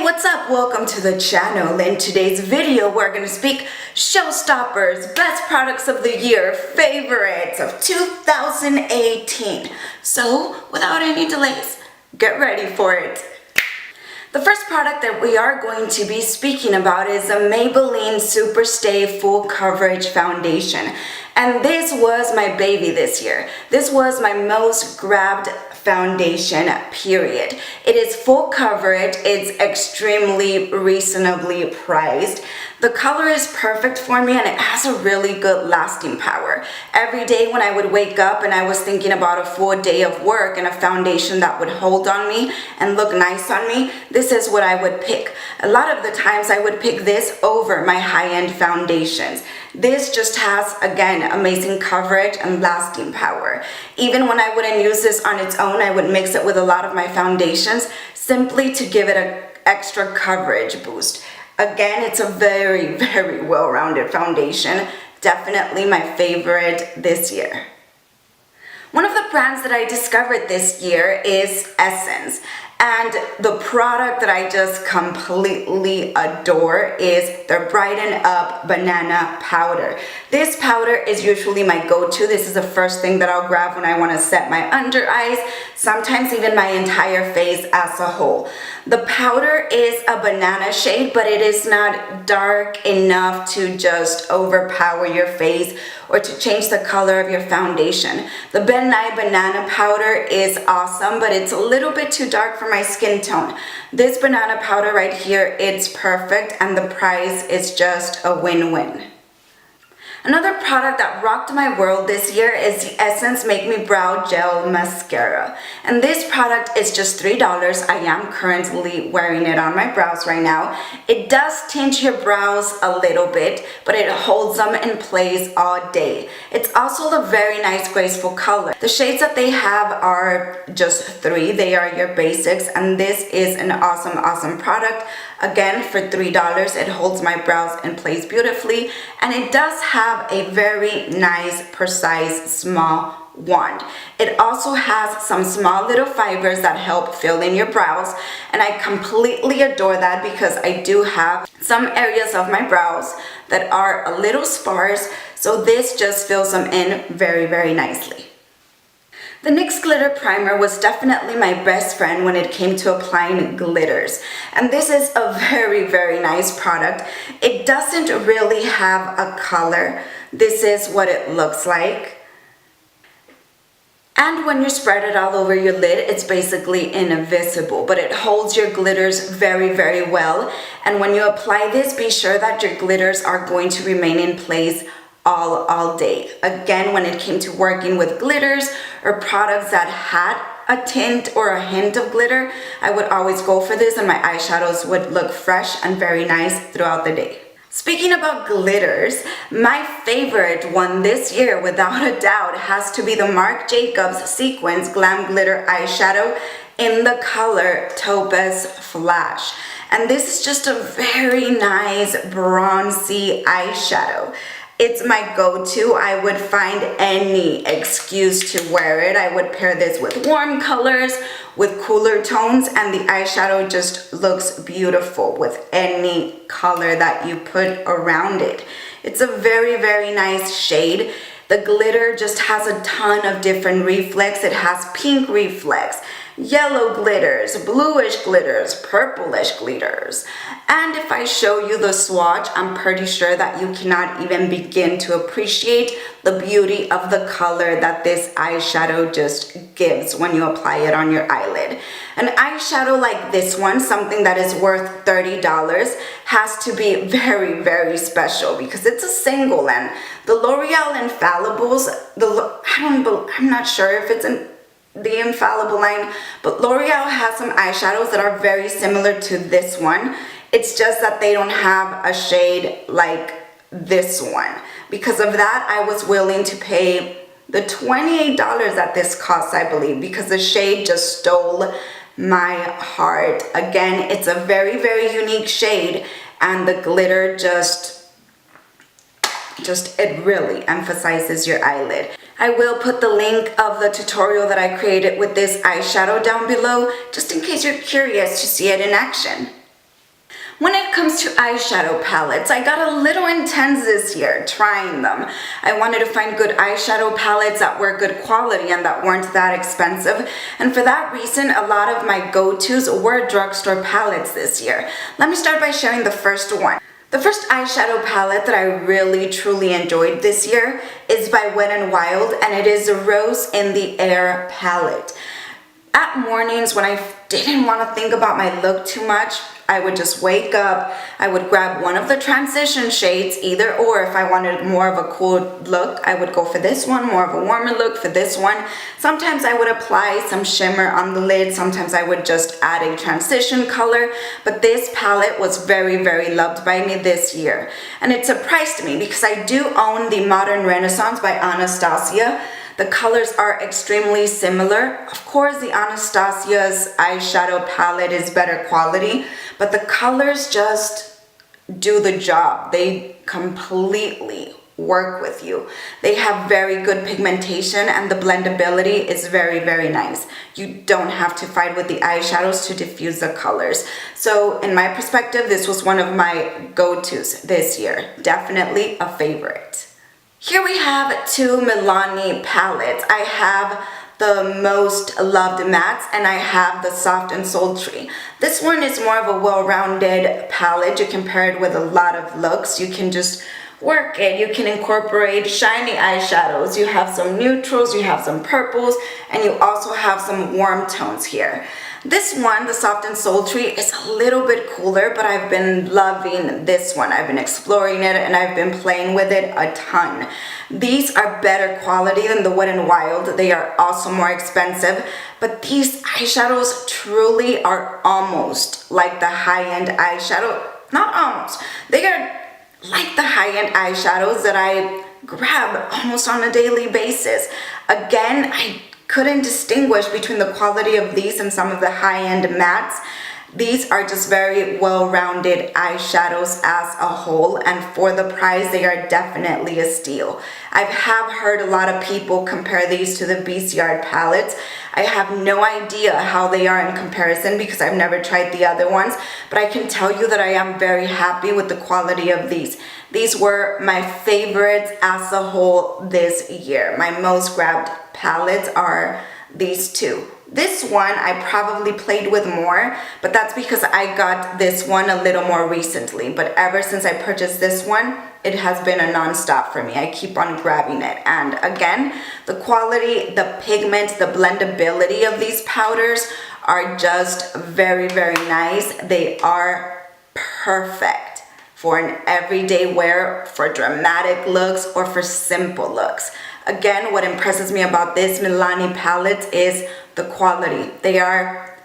what's up? Welcome to the channel. In today's video, we're going to speak showstoppers, best products of the year, favorites of 2018. So, without any delays, get ready for it. The first product that we are going to be speaking about is a Maybelline Superstay Full Coverage Foundation. And this was my baby this year. This was my most grabbed foundation, period. It is full coverage. It's extremely reasonably priced. The color is perfect for me and it has a really good lasting power. Every day when I would wake up and I was thinking about a full day of work and a foundation that would hold on me and look nice on me, this is what I would pick. A lot of the times I would pick this over my high-end foundations. This just has, again, amazing coverage and lasting power. Even when I wouldn't use this on its own, I would mix it with a lot of my foundations simply to give it an extra coverage boost. Again, it's a very, very well-rounded foundation. Definitely my favorite this year. One of the brands that I discovered this year is Essence. And the product that I just completely adore is their Brighten Up Banana Powder. This powder is usually my go-to. This is the first thing that I'll grab when I want to set my under eyes, sometimes even my entire face as a whole. The powder is a banana shade, but it is not dark enough to just overpower your face or to change the color of your foundation. The Ben Nye Banana Powder is awesome, but it's a little bit too dark for my skin tone. This banana powder right here, it's perfect, and the price is just a win-win. Another product that rocked my world this year is the Essence Make Me Brow Gel Mascara. And this product is just $3. I am currently wearing it on my brows right now. It does tint your brows a little bit, but it holds them in place all day. It's also a very nice, graceful color. The shades that they have are just 3. They are your basics, and this is an awesome, awesome product. Again, for $3, it holds my brows in place beautifully, and it does have a very nice, precise, small wand. It also has some small little fibers that help fill in your brows, and I completely adore that because I do have some areas of my brows that are a little sparse, so this just fills them in very, very nicely. The NYX Glitter Primer was definitely my best friend when it came to applying glitters. And this is a very, very nice product. It doesn't really have a color. This is what it looks like. And when you spread it all over your lid, it's basically invisible, but it holds your glitters very, very well. And when you apply this, be sure that your glitters are going to remain in place all day. Again, when it came to working with glitters or products that had a tint or a hint of glitter, I would always go for this, and my eyeshadows would look fresh and very nice throughout the day. Speaking about glitters, my favorite one this year, without a doubt, has to be the Marc Jacobs Sequins Glam Glitter Eyeshadow in the color Topaz Flash. And this is just a very nice bronzy eyeshadow. It's my go-to. I would find any excuse to wear it. I would pair this with warm colors, with cooler tones, and the eyeshadow just looks beautiful with any color that you put around it. It's a very, very nice shade. The glitter just has a ton of different reflex. It has pink reflex, yellow glitters, bluish glitters, purplish glitters. And if I show you the swatch, I'm pretty sure that you cannot even begin to appreciate the beauty of the color that this eyeshadow just gives when you apply it on your eyelid. An eyeshadow like this one, something that is worth $30, has to be very, very special because it's a single, and the L'Oreal Infallibles, I'm not sure if it's the Infallible line, but L'Oreal has some eyeshadows that are very similar to this one. It's just that they don't have a shade like this one. Because of that, I was willing to pay the $28 that this costs, I believe, because the shade just stole my heart. Again, it's a very, very unique shade, and the glitter it really emphasizes your eyelid. I will put the link of the tutorial that I created with this eyeshadow down below, just in case you're curious to see it in action. When it comes to eyeshadow palettes, I got a little intense this year trying them. I wanted to find good eyeshadow palettes that were good quality and that weren't that expensive. And for that reason, a lot of my go-tos were drugstore palettes this year. Let me start by sharing the first one. The first eyeshadow palette that I really truly enjoyed this year is by Wet n Wild, and it is the Rose in the Air palette. At mornings when I didn't want to think about my look too much, I would just wake up, I would grab one of the transition shades, either or. If I wanted more of a cool look, I would go for this one, more of a warmer look for this one. Sometimes I would apply some shimmer on the lid, sometimes I would just add a transition color, but this palette was very, very loved by me this year. And it surprised me because I do own the Modern Renaissance by Anastasia. The colors are extremely similar. Of course, the Anastasia's eyeshadow palette is better quality, but the colors just do the job. They completely work with you. They have very good pigmentation and the blendability is very, very nice. You don't have to fight with the eyeshadows to diffuse the colors. So in my perspective, this was one of my go-tos this year. Definitely a favorite. Here we have two Milani palettes. I have the Most Loved Mattes and I have the Soft and Sultry. This one is more of a well-rounded palette. You can pair it with a lot of looks. You can just work it. You can incorporate shiny eyeshadows. You have some neutrals, you have some purples, and you also have some warm tones here. This one, the Soft and Sultry, is a little bit cooler, but I've been loving this one. I've been exploring it and I've been playing with it a ton. These are better quality than the Wet n Wild. They are also more expensive, but these eyeshadows truly are almost like the high-end eyeshadow. Not almost. They are like the high-end eyeshadows that I grab almost on a daily basis. Again, I couldn't distinguish between the quality of these and some of the high-end mattes. These are just very well-rounded eyeshadows as a whole, and for the price, they are definitely a steal. I have heard a lot of people compare these to the BCR palettes. I have no idea how they are in comparison because I've never tried the other ones, but I can tell you that I am very happy with the quality of these. These were my favorites as a whole this year. My most grabbed palettes are these two. This one I probably played with more, but that's because I got this one a little more recently. But ever since I purchased this one, it has been a non-stop for me. I keep on grabbing it. And again, the quality, the pigment, the blendability of these powders are just very, very nice. They are perfect for an everyday wear, for dramatic looks, or for simple looks. Again, what impresses me about this Milani palette is the quality. They are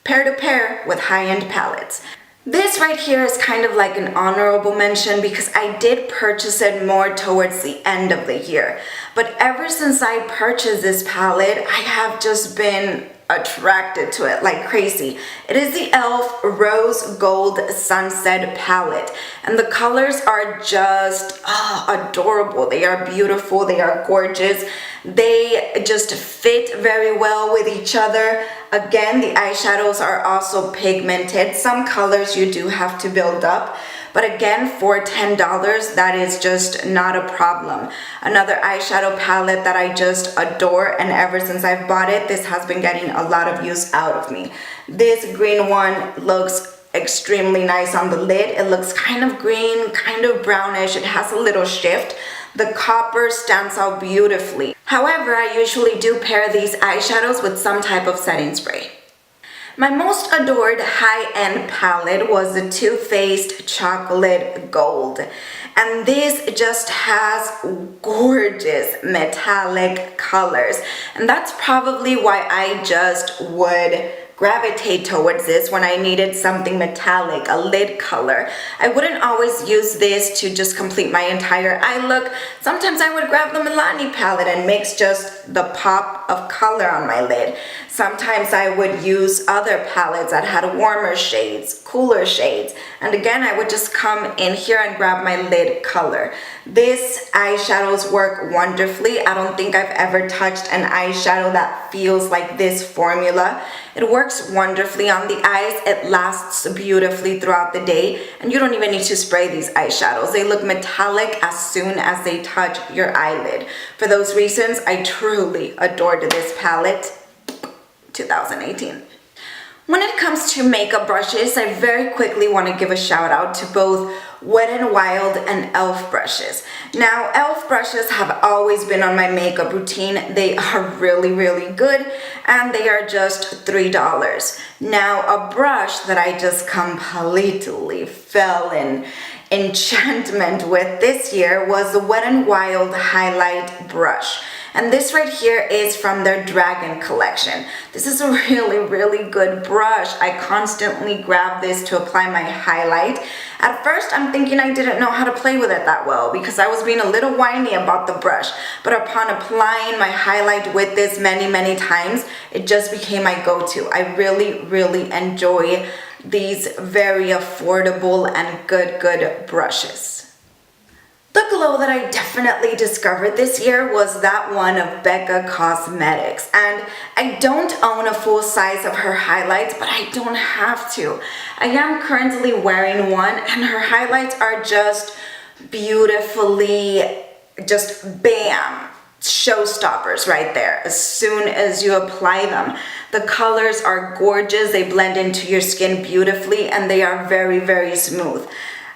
pair to pair with high-end palettes. This right here is kind of like an honorable mention because I did purchase it more towards the end of the year. But ever since I purchased this palette, I have just been attracted to it like crazy. It is the e.l.f. Rose Gold Sunset palette, and the colors are just adorable. They are beautiful, they are gorgeous, they just fit very well with each other. Again, the eyeshadows are also pigmented. Some colors you do have to build up, but again, for $10, that is just not a problem. Another eyeshadow palette that I just adore, and ever since I've bought it, this has been getting a lot of use out of me. This green one looks extremely nice on the lid. It looks kind of green, kind of brownish. It has a little shift. The copper stands out beautifully. However, I usually do pair these eyeshadows with some type of setting spray. My most adored high-end palette was the Too Faced Chocolate Gold. And this just has gorgeous metallic colors. And that's probably why I just would gravitate towards this when I needed something metallic, a lid color. I wouldn't always use this to just complete my entire eye look. Sometimes I would grab the Milani palette and mix just the pop of color on my lid. Sometimes I would use other palettes that had warmer shades, cooler shades. And again, I would just come in here and grab my lid color. This eyeshadows work wonderfully. I don't think I've ever touched an eyeshadow that feels like this formula. It works wonderfully on the eyes. It lasts beautifully throughout the day, and you don't even need to spray these eyeshadows. They look metallic as soon as they touch your eyelid. For those reasons, I truly adored this palette. 2018. When it comes to makeup brushes, I very quickly want to give a shout out to both Wet n Wild and e.l.f. brushes. Now, e.l.f. brushes have always been on my makeup routine. They are really, really good, and they are just $3. Now, a brush that I just completely fell in enchantment with this year was the Wet n Wild Highlight Brush. And this right here is from their Dragon collection. This is a really, really good brush. I constantly grab this to apply my highlight. At first, I'm thinking I didn't know how to play with it that well because I was being a little whiny about the brush. But upon applying my highlight with this many, many times, it just became my go-to. I really, really enjoy these very affordable and good brushes. The glow that I definitely discovered this year was that one of Becca Cosmetics. And I don't own a full size of her highlights, but I don't have to. I am currently wearing one, and her highlights are just beautifully, just bam, showstoppers right there as soon as you apply them. The colors are gorgeous. They blend into your skin beautifully, and they are very, very smooth.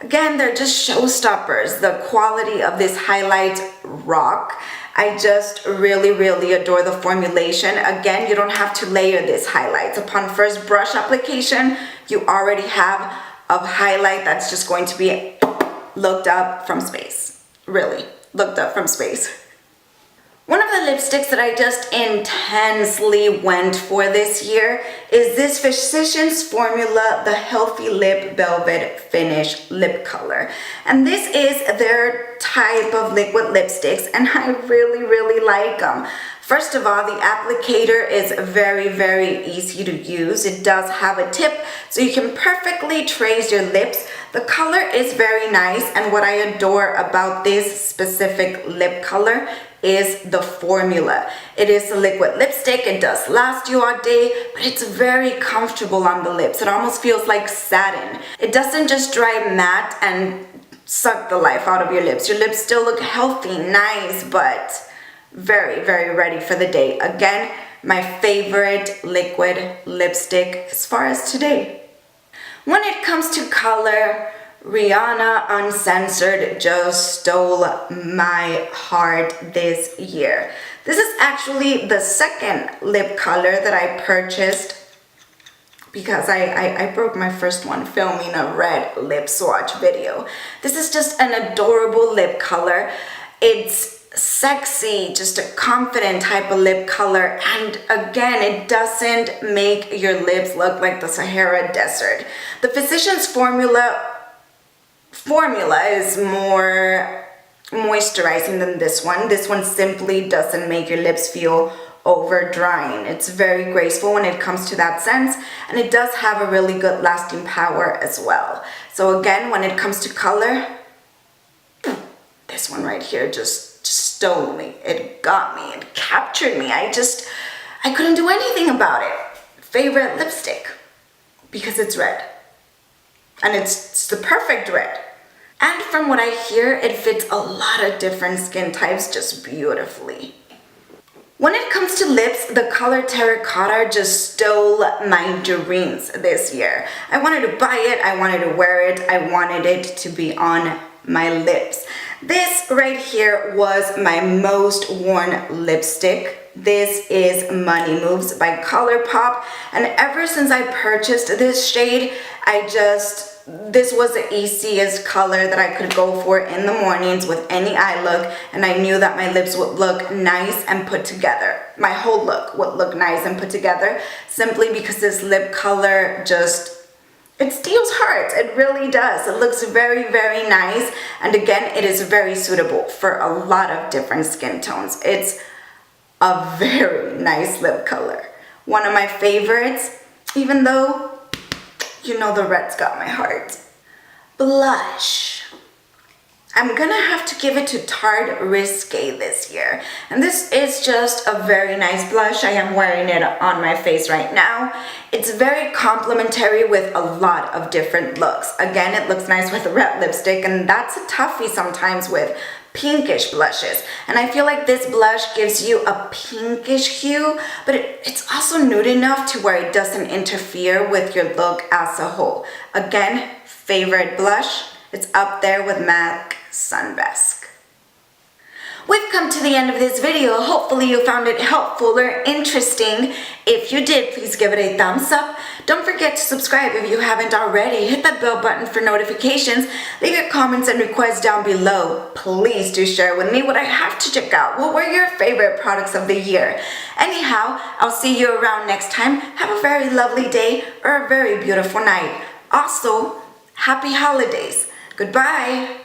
Again, they're just showstoppers. The quality of this highlight rock. I just really, really adore the formulation. Again, you don't have to layer this highlights. Upon first brush application, you already have a highlight that's just going to be looked up from space. Really, looked up from space. One of the lipsticks that I just intensely went for this year is this Physicians Formula, the Healthy Lip Velvet Finish Lip Color. And this is their type of liquid lipsticks, and I really, really like them. First of all, the applicator is very, very easy to use. It does have a tip, so you can perfectly trace your lips. The color is very nice, and what I adore about this specific lip color is the formula. It is a liquid lipstick. It does last you all day, but it's very comfortable on the lips. It almost feels like satin. It doesn't just dry matte and suck the life out of your lips. Your lips still look healthy, nice, but very, very ready for the day. Again, my favorite liquid lipstick as far as today. When it comes to color, Rihanna Uncensored just stole my heart this year. This is actually the second lip color that I purchased because I broke my first one filming a red lip swatch video. This is just an adorable lip color. It's sexy, just a confident type of lip color, and again, it doesn't make your lips look like the Sahara Desert. The Physicians Formula is more moisturizing than this one. This one simply doesn't make your lips feel over drying. It's very graceful when it comes to that sense, and it does have a really good lasting power as well. So again, when it comes to color, this one right here just stole me. It got me. It captured me. I couldn't do anything about it. Favorite lipstick because it's red. And it's the perfect red. And from what I hear, it fits a lot of different skin types just beautifully. When it comes to lips, the color Terracotta just stole my dreams this year. I wanted to buy it, I wanted to wear it, I wanted it to be on my lips. This right here was my most worn lipstick. This is Money Moves by ColourPop, and ever since I purchased this shade, this was the easiest color that I could go for in the mornings with any eye look, and I knew that my lips would look nice and put together. My whole look would look nice and put together simply because this lip color it steals hearts. It really does. It looks very, very nice, and again, it is very suitable for a lot of different skin tones. It's a very nice lip color. One of my favorites, even though You know the red's got my heart. Blush. I'm gonna have to give it to Tarte Risque this year. And this is just a very nice blush. I am wearing it on my face right now. It's very complementary with a lot of different looks. Again, it looks nice with a red lipstick, and that's a toughie sometimes with pinkish blushes. And I feel like this blush gives you a pinkish hue, but it's also nude enough to where it doesn't interfere with your look as a whole. Again, favorite blush. It's up there with MAC Sunbasque. We've come to the end of this video. Hopefully you found it helpful or interesting. If you did, please give it a thumbs up. Don't forget to subscribe if you haven't already. Hit that bell button for notifications. Leave your comments and requests down below. Please do share with me what I have to check out. What were your favorite products of the year? Anyhow, I'll see you around next time. Have a very lovely day or a very beautiful night. Also, happy holidays. Goodbye.